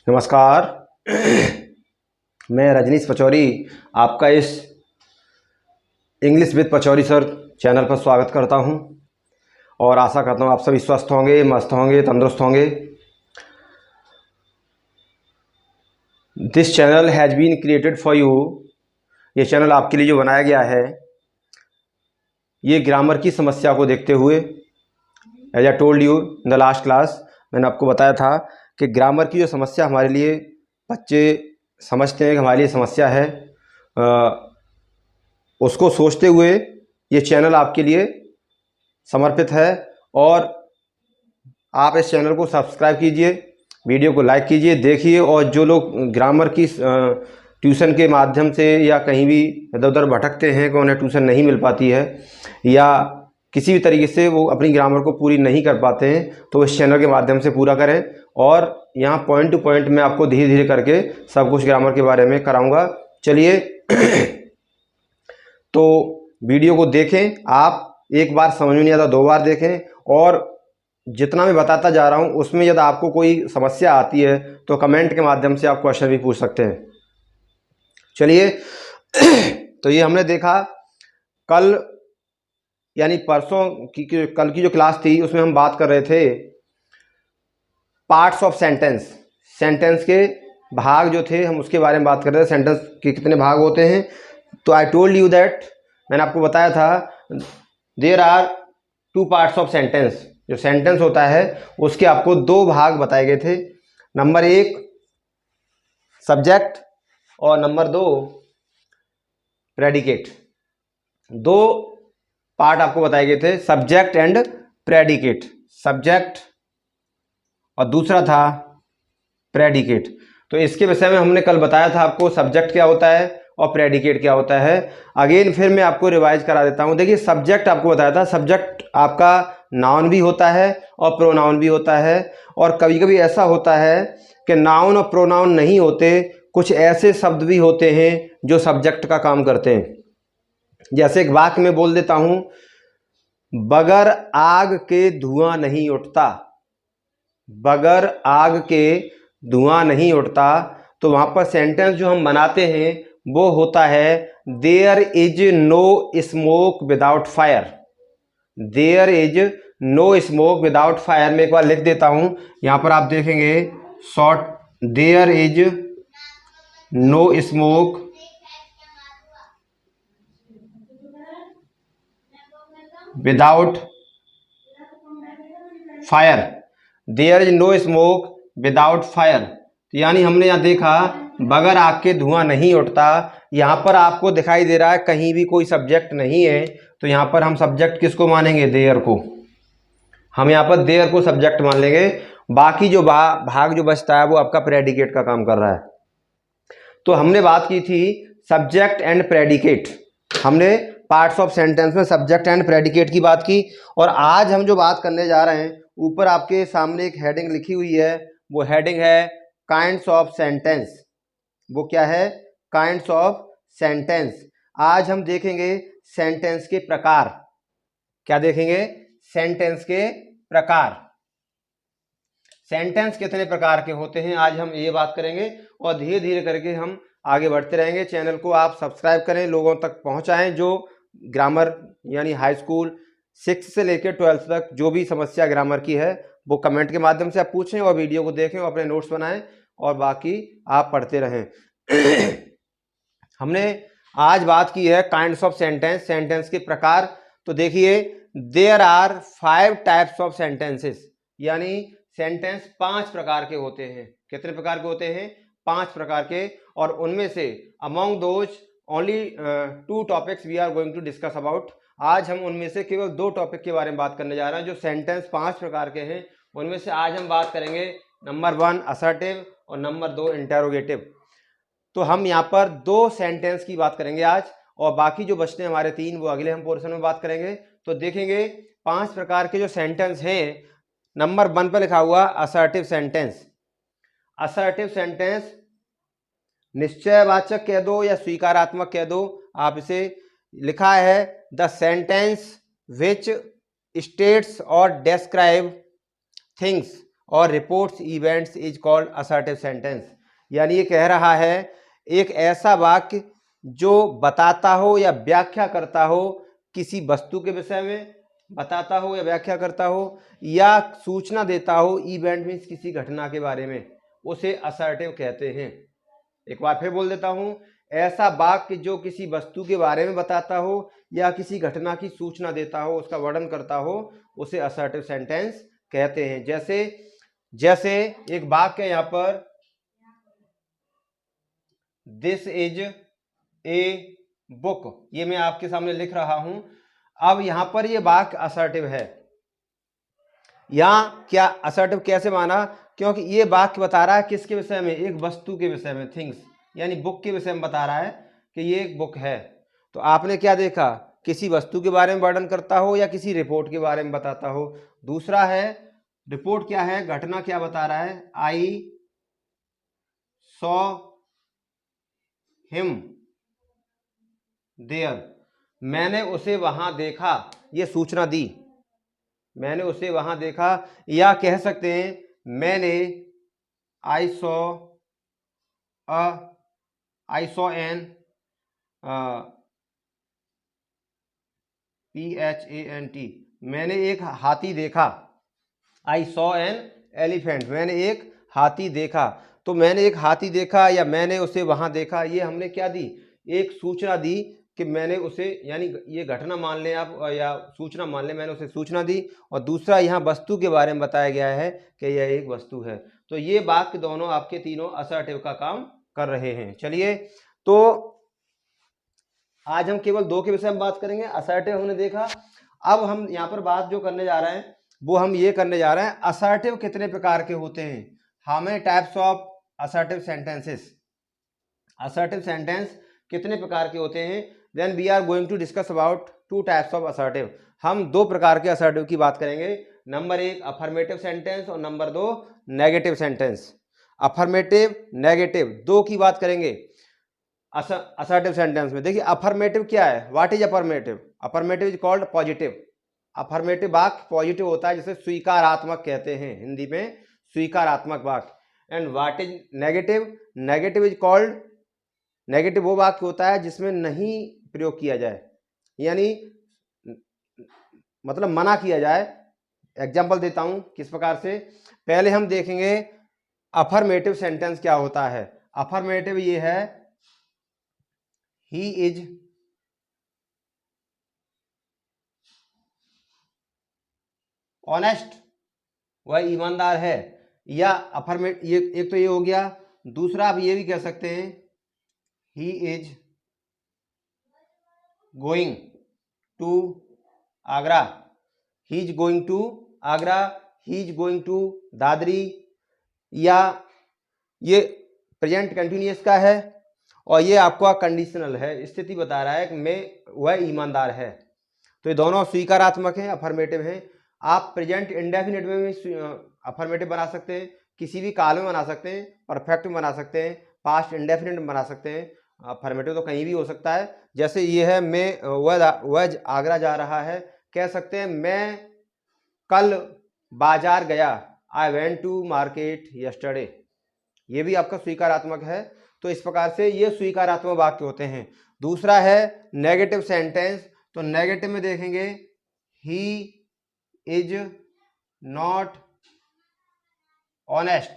नमस्कार। मैं रजनीश पचौरी आपका इस English with Pachauri sir channel पर स्वागत करता हूं और आशा करता हूं आप सभी स्वस्थ होंगे, मस्त होंगे, तंदुरुस्त होंगे। This channel has been created for you. ये चैनल आपके लिए जो बनाया गया है, ये ग्रामर की समस्या को देखते हुए, as I told you in the last class, मैंने आपको बताया था कि ग्रामर की जो समस्या हमारे लिए बच्चे समझते हैं कि हमारे लिए समस्या है, उसको सोचते हुए ये चैनल आपके लिए समर्पित है। और आप इस चैनल को सब्सक्राइब कीजिए, वीडियो को लाइक कीजिए, देखिए। और जो लोग ग्रामर की ट्यूशन के माध्यम से या कहीं भी इधर उधर भटकते हैं कि उन्हें ट्यूशन नहीं मिल पाती है या किसी भी तरीके से वो अपनी ग्रामर को पूरी नहीं कर पाते हैं, तो इस चैनल के माध्यम से पूरा करें। और यहाँ पॉइंट टू पॉइंट मैं आपको धीरे धीरे करके सब कुछ ग्रामर के बारे में कराऊंगा। चलिए तो वीडियो को देखें, आप एक बार समझ में नहीं आता 2 बार देखें, और जितना मैं बताता जा रहा हूँ उसमें यदि आपको कोई समस्या आती है तो कमेंट के माध्यम से आप क्वेश्चन भी पूछ सकते हैं। चलिए तो ये हमने देखा कल यानी परसों की कल की जो क्लास थी उसमें हम बात कर रहे थे पार्ट्स ऑफ सेंटेंस। सेंटेंस के भाग जो थे हम उसके बारे में बात कर रहे थे, सेंटेंस के कितने भाग होते हैं। तो आई टोल्ड यू दैट, मैंने आपको बताया था there are 2 parts of sentence. जो सेंटेंस होता है उसके आपको 2 भाग बताए गए थे। नंबर 1 सब्जेक्ट और नंबर 2 प्रेडिकेट। 2 पार्ट आपको बताए गए थे, सब्जेक्ट एंड प्रेडिकेट। सब्जेक्ट और दूसरा था प्रेडिकेट। तो इसके विषय में हमने कल बताया था आपको सब्जेक्ट क्या होता है और प्रेडिकेट क्या होता है। अगेन फिर मैं आपको रिवाइज करा देता हूं। देखिए, सब्जेक्ट आपको बताया था, सब्जेक्ट आपका नाउन भी होता है और प्रोनाउन भी होता है। और कभी कभी ऐसा होता है कि नाउन और प्रोनाउन नहीं होते, कुछ ऐसे शब्द भी होते हैं जो सब्जेक्ट का काम करते हैं। जैसे एक वाक्य में बोल देता हूं, बगैर आग के धुआं नहीं उठता। बगैर आग के धुआं नहीं उठता, तो वहां पर सेंटेंस जो हम बनाते हैं वो होता है there is no smoke without fire. There is no smoke without fire. मैं एक बार लिख देता हूं, यहां पर आप देखेंगे short, there is no smoke without fire. There is no smoke without fire. यानी हमने यहाँ देखा बगैर आग के धुआं नहीं उठता। यहाँ पर आपको दिखाई दे रहा है कहीं भी कोई सब्जेक्ट नहीं है, तो यहाँ पर हम सब्जेक्ट किसको मानेंगे? देयर को। हम यहाँ पर देयर को सब्जेक्ट मान लेंगे। बाकी जो भाग जो बचता है वो आपका प्रेडिकेट का काम कर रहा है। तो हमने बात की थी सब्जेक्ट एंड प्रेडिकेट। हमने पार्ट्स ऑफ सेंटेंस में सब्जेक्ट एंड प्रेडिकेट की बात की। और आज हम जो बात करने जा रहे हैं, ऊपर आपके सामने एक हेडिंग लिखी हुई है, वो हेडिंग है काइंड्स ऑफ सेंटेंस। वो क्या है? Kinds of sentence. आज हम देखेंगे सेंटेंस के प्रकार। क्या देखेंगे? सेंटेंस के प्रकार। सेंटेंस कितने प्रकार के होते हैं, आज हम ये बात करेंगे। और धीरे धीरे करके हम आगे बढ़ते रहेंगे। चैनल को आप सब्सक्राइब करें, लोगों तक पहुंचाएं। जो ग्रामर यानी हाई स्कूल 6 से लेकर 12th तक जो भी समस्या ग्रामर की है वो कमेंट के माध्यम से आप पूछें और वीडियो को देखें और अपने नोट्स बनाएं और बाकी आप पढ़ते रहें। हमने आज बात की है काइंड्स ऑफ सेंटेंस, सेंटेंस के प्रकार। तो देखिए, there are 5 types of sentences, यानी सेंटेंस 5 प्रकार के होते हैं। कितने प्रकार के होते हैं? 5 प्रकार के। और उनमें से among those only 2 topics we are going to discuss about. आज हम उनमें से केवल 2 टॉपिक के बारे में बात करने जा रहे हैं। जो सेंटेंस 5 प्रकार के हैं उनमें से आज हम बात करेंगे नंबर 1 असर्टिव और नंबर 2 इंटेरोगेटिव। तो हम यहाँ पर 2 सेंटेंस की बात करेंगे आज, और बाकी जो बचते हैं हमारे 3 वो अगले हम पोर्शन में बात करेंगे। तो देखेंगे 5 प्रकार के जो सेंटेंस हैं। नंबर 1 पर लिखा हुआ असर्टिव सेंटेंस। असर्टिव सेंटेंस निश्चयवाचक कह दो या स्वीकारात्मक कह दो, आप इसे लिखा है द सेंटेंस विच स्टेट्स और डिस्क्राइब थिंग्स और reports events is called assertive sentence. यानी ये कह रहा है एक ऐसा वाक्य जो बताता हो या व्याख्या करता हो किसी वस्तु के विषय में, बताता हो या व्याख्या करता हो या सूचना देता हो, इवेंट मीन्स किसी घटना के बारे में, उसे असर्टिव कहते हैं। एक बार फिर बोल देता हूं, ऐसा वाक्य जो किसी वस्तु के बारे में बताता हो या किसी घटना की सूचना देता हो, उसका वर्णन करता हो, उसे असर्टिव सेंटेंस कहते हैं। जैसे एक वाक्य है यहां पर, दिस इज ए बुक, ये मैं आपके सामने लिख रहा हूं। अब यहां पर ये वाक्य असर्टिव है। यहां क्या असर्टिव कैसे माना? क्योंकि ये वाक्य बता रहा है किसके विषय में? एक वस्तु के विषय में, थिंग्स, यानी बुक के विषय में बता रहा है कि ये एक बुक है। तो आपने क्या देखा? किसी वस्तु के बारे में वर्णन करता हो या किसी रिपोर्ट के बारे में बताता हो। दूसरा है, रिपोर्ट क्या है, घटना क्या बता रहा है? आई सॉ हिम देयर, मैंने उसे वहां देखा, ये सूचना दी, मैंने उसे वहां देखा। या कह सकते हैं मैंने आई सॉ एन PHANT, मैंने एक हाथी देखा। आई सॉ एन एलिफेंट, मैंने एक हाथी देखा। तो मैंने एक हाथी देखा या मैंने उसे वहां देखा, ये हमने क्या दी? एक सूचना दी कि मैंने उसे, यानी ये घटना मान लें आप या सूचना मान लें, मैंने उसे सूचना दी। और दूसरा यहाँ वस्तु के बारे में बताया गया है कि यह एक वस्तु है। तो ये वाक्य दोनों आपके तीनों असर्टिव का काम कर रहे हैं। चलिए, तो आज हम केवल दो के विषय में बात करेंगे। असर्टिव हमने देखा। अब हम यहाँ पर बात जो करने जा रहे हैं वो हम ये करने जा रहे हैं, असर्टिव कितने प्रकार के होते हैं, how many types of assertive sentences, assertive sentence कितने प्रकार के होते हैं। Then we are going to discuss about two types of assertive. हम दो प्रकार के असर्टिव की बात करेंगे। नंबर एक अफर्मेटिव सेंटेंस और नंबर दो नेगेटिव सेंटेंस। अफर्मेटिव नेगेटिव दो की बात करेंगे असर्टिव सेंटेंस में। देखिए अफर्मेटिव क्या है, what is affirmative? Affirmative is called positive. Affirmative वाक्य पॉजिटिव होता है, जिसे स्वीकारात्मक कहते हैं, हिंदी में स्वीकारात्मक वाक्य। And what is negative? Negative is called, negative वो वाक्य होता है जिसमें नहीं प्रयोग किया जाए, यानी मतलब मना किया जाए। एग्जाम्पल देता हूं किस प्रकार से। पहले हम देखेंगे अफर्मेटिव सेंटेंस क्या होता है। अफर्मेटिव ये है, ही इज ऑनेस्ट, वह ईमानदार है। या अफर्मेटिव, ये एक तो ये हो गया। दूसरा आप ये भी कह सकते हैं, he is going to Agra, he is going to Agra, he is going to Dadri. या ये प्रेजेंट कंटिन्यूअस का है और ये आपका कंडीशनल है, स्थिति बता रहा है कि मैं, वह ईमानदार है। तो ये दोनों स्वीकारात्मक हैं, अफर्मेटिव हैं। आप प्रेजेंट इंडेफिनिट में भी अफर्मेटिव बना सकते हैं, किसी भी काल में बना सकते हैं, परफेक्ट में बना सकते हैं, पास्ट इंडेफिनिट में बना सकते हैं। अफर्मेटिव तो कहीं भी हो सकता है। जैसे ये है, मैं वह आगरा जा रहा है, कह सकते हैं मैं कल बाजार गया, I went to market yesterday, ये भी आपका स्वीकारात्मक है। तो इस प्रकार से ये स्वीकारात्मक वाक्य होते हैं। दूसरा है नेगेटिव सेंटेंस। तो नेगेटिव में देखेंगे, ही is not honest,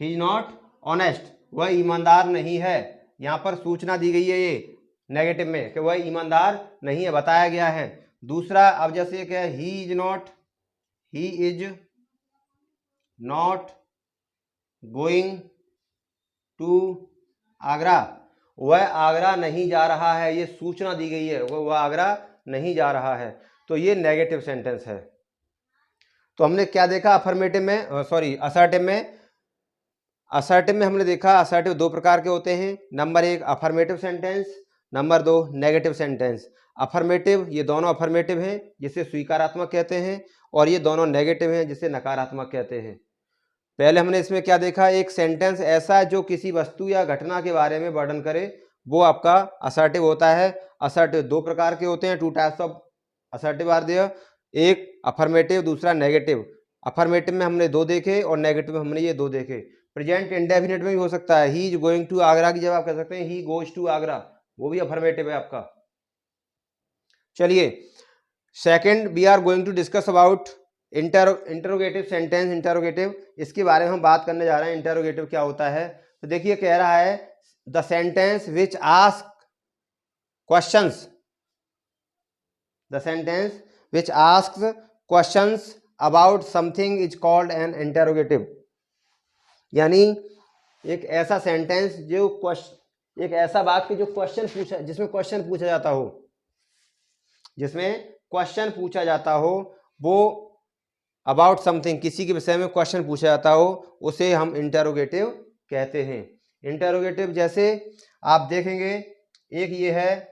he is not honest, वह ईमानदार नहीं है। यहां पर सूचना दी गई है ये नेगेटिव में कि वह ईमानदार नहीं है, बताया गया है। दूसरा, अब जैसे क्या है, he is not going to Agra, वह आगरा नहीं जा रहा है, ये सूचना दी गई है, वह आगरा नहीं जा रहा है। तो ये नेगेटिव सेंटेंस है। तो हमने क्या देखा अफर्मेटिव में, असर्टिव में। असर्टिव में हमने देखा असर्टिव दो प्रकार के होते हैं। नंबर एक अफर्मेटिव सेंटेंस, नंबर दो नेगेटिव सेंटेंस। अफर्मेटिव, ये दोनों अफर्मेटिव हैं जिसे स्वीकारात्मक कहते हैं, और ये दोनों नेगेटिव हैं जिसे नकारात्मक कहते हैं। पहले हमने इसमें क्या देखा, एक सेंटेंस ऐसा जो किसी वस्तु या घटना के बारे में वर्णन करे, वो आपका असर्टिव होता है। असर्टिव दो प्रकार के होते हैं, two types of assertive are there, एक अफर्मेटिव, दूसरा नेगेटिव। अफर्मेटिव में हमने 2 देखे और नेगेटिव में हमने ये 2 देखे। प्रेजेंट इंडेफिनिट में भी हो सकता है, he is going to Agra की जब आप कह सकते हैं ही गोज टू आगरा, वो भी अफर्मेटिव है आपका। चलिए second we are going to discuss about interrogative sentence. Interrogative, इसके बारे में हम बात करने जा रहे हैं। इंटरोगेटिव क्या होता है? तो देखिए कह रहा है the sentence which ask questions, the sentence which asks questions about something is called an interrogative. यानी एक ऐसा सेंटेंस जो क्वेश्चन, एक ऐसा वाक्य जो क्वेश्चन पूछा, जिसमें क्वेश्चन पूछा जाता हो, जिसमें क्वेश्चन पूछा जाता हो, वो अबाउट समथिंग, किसी के विषय में क्वेश्चन पूछा जाता हो, उसे हम इंटरोगेटिव कहते हैं। इंटरोगेटिव जैसे आप देखेंगे, एक ये है,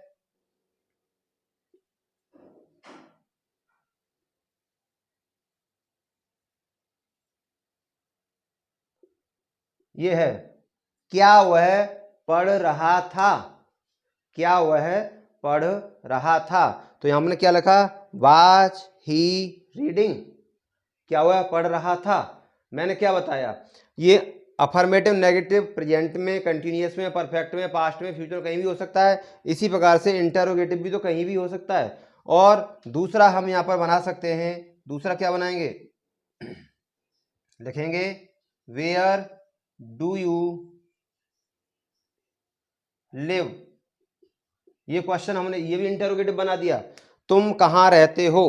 ये है क्या वह पढ़ रहा था, क्या वह पढ़ रहा था। तो यहां हमने क्या लिखा? वाज ही रीडिंग, क्या वह पढ़ रहा था। मैंने क्या बताया? ये अफर्मेटिव, नेगेटिव, प्रेजेंट में, कंटिन्यूअस में, परफेक्ट में, पास्ट में, फ्यूचर कहीं भी हो सकता है। इसी प्रकार से इंटरोगेटिव भी तो कहीं भी हो सकता है। और दूसरा हम यहाँ पर बना सकते हैं, दूसरा क्या बनाएंगे? लिखेंगे वेयर डू यू लिव। ये क्वेश्चन हमने, ये भी इंटरोगेटिव बना दिया। तुम कहाँ रहते हो,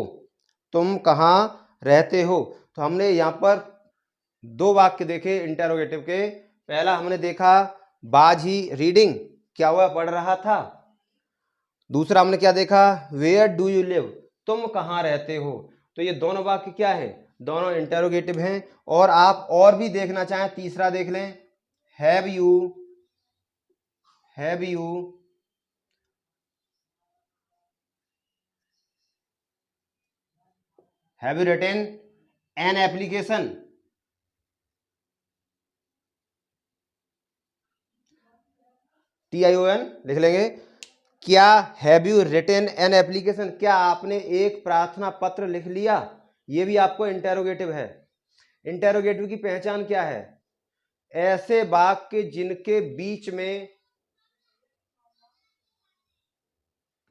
तुम कहाँ रहते हो। तो हमने यहाँ पर 2 वाक्य देखे इंटरोगेटिव के। पहला हमने देखा वाज ही रीडिंग, क्या वह पढ़ रहा था। दूसरा हमने क्या देखा? वेयर डू यू लिव, तुम कहाँ रहते हो। तो ये दोनों वाक्य क्या है? दोनों इंटरोगेटिव हैं। और आप और भी देखना चाहें, तीसरा देख लें, have you, have you written an application. TION लिख लेंगे। क्या have you written an application, क्या आपने एक प्रार्थना पत्र लिख लिया। ये भी आपको इंटरोगेटिव है। इंटरोगेटिव की पहचान क्या है? ऐसे वाक्य जिनके बीच में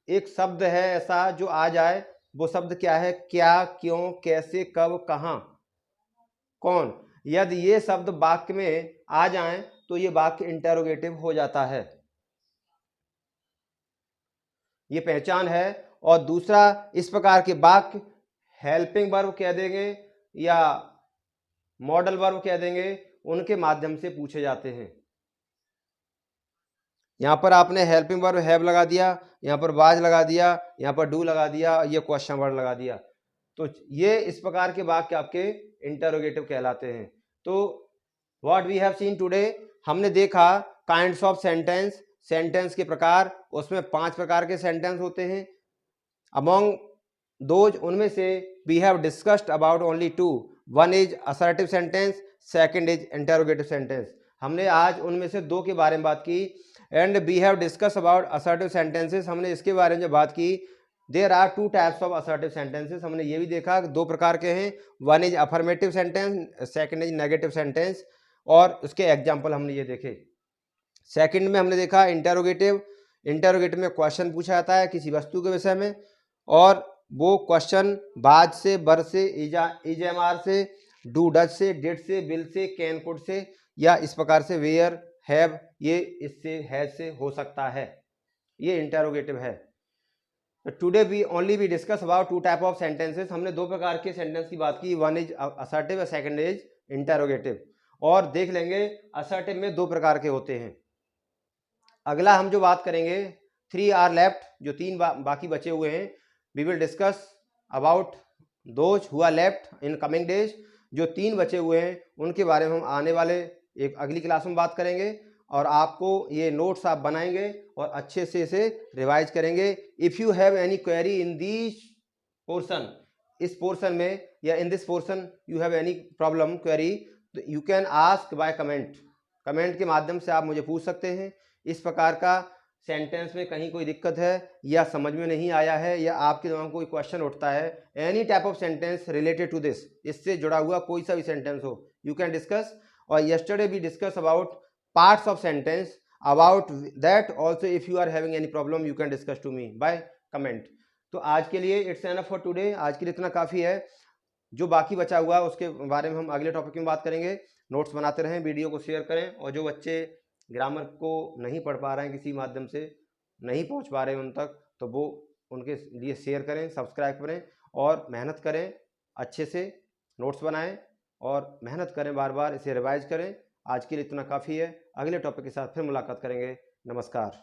एक शब्द है ऐसा जो आ जाए, वो शब्द क्या है? क्या, क्यों, कैसे, कब, कहां, कौन। यदि ये शब्द वाक्य में आ जाएं तो ये वाक्य इंटरोगेटिव हो जाता है। ये पहचान है। और दूसरा, इस प्रकार के वाक्य हेल्पिंग वर्ब कह देंगे या मॉडल वर्ब कह देंगे, उनके माध्यम से पूछे जाते हैं। यहां पर आपने हेल्पिंग वर्ब हैव लगा दिया, यहां पर वाज लगा दिया, यहां पर डू लगा दिया, ये क्वेश्चन वर्ड लगा दिया। तो ये इस प्रकार के वाक्य आपके इंटरोगेटिव कहलाते हैं। तो what we have seen today, हमने देखा काइंड्स ऑफ सेंटेंस, सेंटेंस के प्रकार। उसमें 5 प्रकार के सेंटेंस होते हैं। अमॉन्ग दोज, उनमें से we have discussed about only 2। One is assertive sentence, second is interrogative sentence. हमने आज उनमें से 2 के बारे में बात की। And we have discuss about assertive sentences, हमने इसके बारे में जब बात की, there are 2 types of assertive sentences. हमने ये भी देखा 2 प्रकार के हैं। One is affirmative sentence, second is negative sentence. और उसके एग्जाम्पल हमने ये देखे। सेकंड में हमने देखा इंटरोगेटिव। इंटरोगेटिव में क्वेश्चन पूछा जाता है किसी वस्तु के विषय में, और वो क्वेश्चन बाज से, बर से, इजएमआर से, डू डज से, डिड से, will say, can could say, या इस प्रकार से वेयर, हैव, ये इससे, हैज से हो सकता है। ये इंटरोगेटिव है। Today we discuss about 2 type of sentences. हमने 2 प्रकार के सेंटेंस की बात की। One is assertive, second is interrogative. और देख लेंगे असर्टिव में 2 प्रकार के होते हैं। अगला हम जो बात करेंगे, 3 आर लेफ्ट, जो 3 बाकी बचे हुए हैं। We will discuss about those who are left in coming days. जो 3 बचे हुए हैं उनके बारे में हम आने वाले एक अगली क्लास में बात करेंगे। और आपको ये नोट्स आप बनाएंगे और अच्छे से इसे रिवाइज करेंगे। If you have any query in this portion, इस पोर्शन में या in this portion you have any problem, query, तो you can ask by comment. Comment के माध्यम से आप मुझे पूछ सकते हैं। इस प्रकार का सेंटेंस में कहीं कोई दिक्कत है या समझ में नहीं आया है या आपके दिमाग में कोई क्वेश्चन उठता है, any type of sentence related to this, इससे जुड़ा हुआ कोई सा भी सेंटेंस हो, यू कैन डिस्कस। और yesterday we discuss about parts of sentence, about that also if you are having any problem you can discuss to me by comment. तो आज के लिए इट्स एनफ फॉर टुडे, आज के लिए इतना काफ़ी है। जो बाकी बचा हुआ है उसके बारे में हम अगले टॉपिक में बात करेंगे। नोट्स बनाते रहें, वीडियो को शेयर करें, और जो बच्चे ग्रामर को नहीं पढ़ पा रहे हैं, किसी माध्यम से नहीं पहुंच पा रहे हैं उन तक, तो वो उनके लिए शेयर करें, सब्सक्राइब करें और मेहनत करें, अच्छे से नोट्स बनाएं और मेहनत करें, बार बार इसे रिवाइज करें। आज के लिए इतना काफ़ी है, अगले टॉपिक के साथ फिर मुलाकात करेंगे। नमस्कार।